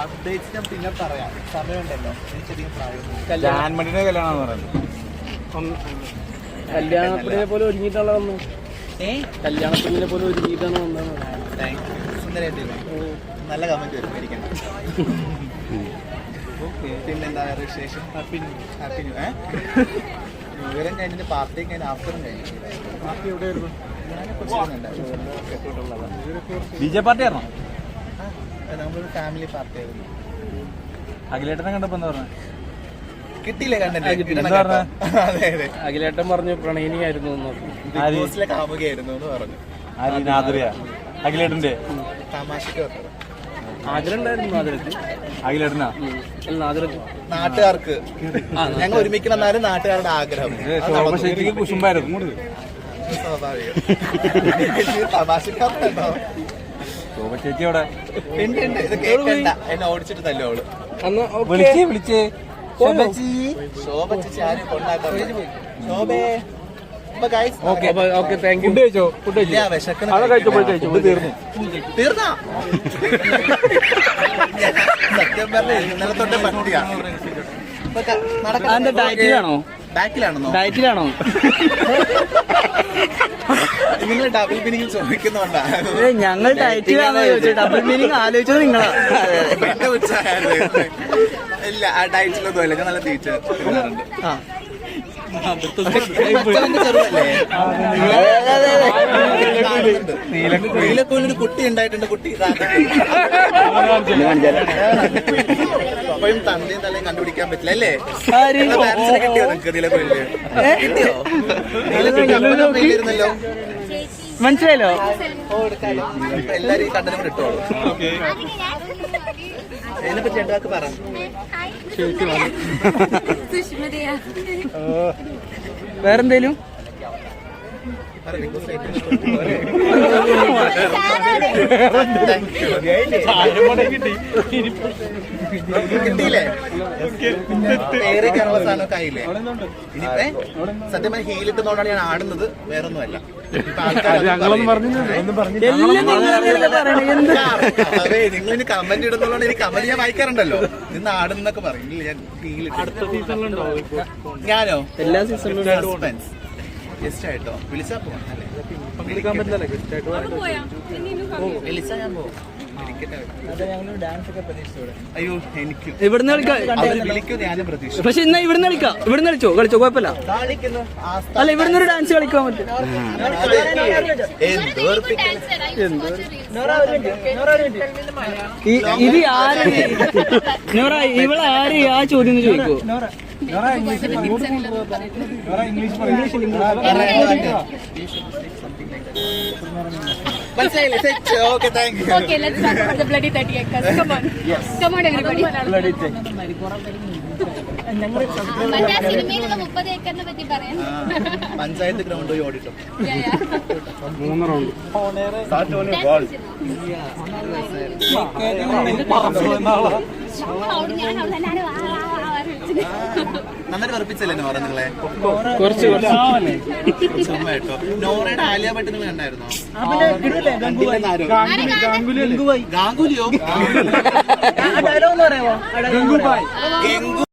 Updates ഞാൻ പിന്നെ പറയാം, സമയമുണ്ടല്ലോ. ചെറിയ പ്രായം ജാൻമണിയുടെ കല്യാണം പറയുന്നത്. കല്യാണത്തിനെ പോലെ ഒരുങ്ങിയിട്ടാണ് വന്നത്. കല്യാണത്തിനെ പോലെ ഒരുങ്ങിയിട്ടാണ് വന്നത്. സുന്ദരമായിട്ടില്ല, നല്ല കമന്റ് വരും, മേടിക്കണം. പിന്നെന്താ വിശേഷം? ഹാപ്പി ന്യൂ ഇയറും കഴിഞ്ഞിട്ട് പാർട്ടിയും കഴിഞ്ഞ് ആഫ്റ്ററും കഴിഞ്ഞു. പാർട്ടി എവിടെയായിരുന്നു? DJ പാർട്ടി ആയിരുന്നോ? നമ്മളൊരു ഫാമിലി പാർട്ടി ആയിരുന്നു. അഖിലേട്ടനെ കണ്ടപ്പോ എന്താ പറഞ്ഞ? കിട്ടിയില്ലേ കണ്ടല്ലേ? അതെ അതെ, അഖിലേട്ടൻ പറഞ്ഞു പ്രണയിനിയായിരുന്നു കാമുകയായിരുന്നു എന്ന് പറഞ്ഞു. അഖിലേട്ടന്റെ തമാശക്ക് പറഞ്ഞത്. ആഗ്രഹം ഉണ്ടായിരുന്നു അഖിലേട്ടനാ നാട്ടുകാർക്ക് ഞങ്ങൾ ഒരുമിക്കണം എന്നാലും നാട്ടുകാരുടെ ആഗ്രഹം. കുശുംബായിരുന്നു. സ്വാഭാവികം. തമാശക്കാരുണ്ടോ? ചേച്ചി അവിടെ ഇത് കേൾക്കണ്ട, എന്നെ ഓടിച്ചിട്ട് തല്ലോള്. വിളിച്ചേ ശോഭ ചേച്ചി ആരും കൊണ്ടാക്കാൻ ശോഭേ. തീർന്നാ സത്യം പറഞ്ഞ ഇന്നലെ തൊട്ട് പറ്റിയാ. ബാക്കിലാണോ? നിങ്ങൾ ഡബിൾ മീനിങ് ചോദിക്കുന്നുണ്ടാ? ഞങ്ങൾ ഡയറ്റിലാണോ ചോദിച്ചത്? ഡബിൾ മീനിങ് ആലോചിച്ചത് നിങ്ങളാ. ഇല്ല, ആ ഡയറ്റിലൊന്നും അല്ല, ഞാൻ നല്ല തീറ്റ നീലക്കോലിനൊരു കുട്ടി ഉണ്ടായിട്ടുണ്ട്. കുട്ടി അപ്പോഴും തന്തയും തലയും കണ്ടുപിടിക്കാൻ പറ്റില്ല അല്ലേ? കിട്ടിയോ നിനക്ക് നീലക്കോലില്? കിട്ടിയോ? നീലക്കോലിരുന്നല്ലോ, മനസ്സിലായല്ലോ. എല്ലാരും ഈ കണ്ടനും കൂടെ ഇട്ടോളൂ. അതിനെപ്പറ്റി രണ്ടാൾക്ക് പറ. വേറെന്തേലും കിട്ടിയില്ലേ? പേര് കേരള സാധനമൊക്കെ ആയില്ലേ? ഇനിയിപ്പേ സത്യം പറഞ്ഞ ഹീലിട്ടുന്നോണ്ടാണ് ഞാൻ ആടുന്നത്, വേറൊന്നുമല്ല. അതെ, നിങ്ങളിനി കമന്റ് ഇടുന്നതുകൊണ്ട് എനിക്ക് കമന്റ് ഞാൻ വായിക്കാറുണ്ടല്ലോ. നിന്ന് ആടുന്നൊക്കെ പറയില്ല. ഞാൻ ഹീലിട്ട് ഞാനോ എല്ലാ സീസണിലും ഗസ്റ്റ് ആയിട്ടോ വിളിച്ചാ പോവാം അല്ലേ? വിളിച്ചാ ഞാൻ പോവാം. അയ്യോ, എനിക്ക് ഇവിടുന്ന് വിളിക്കും, ഞാനും പ്രതീക്ഷ. പക്ഷെ ഇന്ന് ഇവിടുന്ന് കളിക്കാം. ഇവിടുന്ന് കളിച്ചോ കുഴപ്പമില്ല. അല്ല, ഇവിടുന്ന് ഒരു ഡാൻസ് കളിക്കാൻ പറ്റും. ഇത് ആര് ഇവളാര് ആ ചോദ്യം ചോദിക്കോ? Okay, thank you. Okay, let's talk about the bloody 30 acres. Come on. Yes. Come on, everybody. മറ്റേ സിനിമയിലുള്ള 30 ഏക്കറിനെ പറ്റി പറയാം. പഞ്ചായത്ത് ഗ്രൗണ്ട് പോയി ഓടിട്ടോ. 3 റൗണ്ട്. നന്നായിട്ട് വെറുപ്പിച്ചല്ലേ നോറ നിങ്ങളെ? കുറച്ച് ചുമ്മാ കേട്ടോ. നോറയുടെ ആലിയ ഭട്ട് നിങ്ങൾ കണ്ടായിരുന്നോ? ഗാംഗുലിയോ?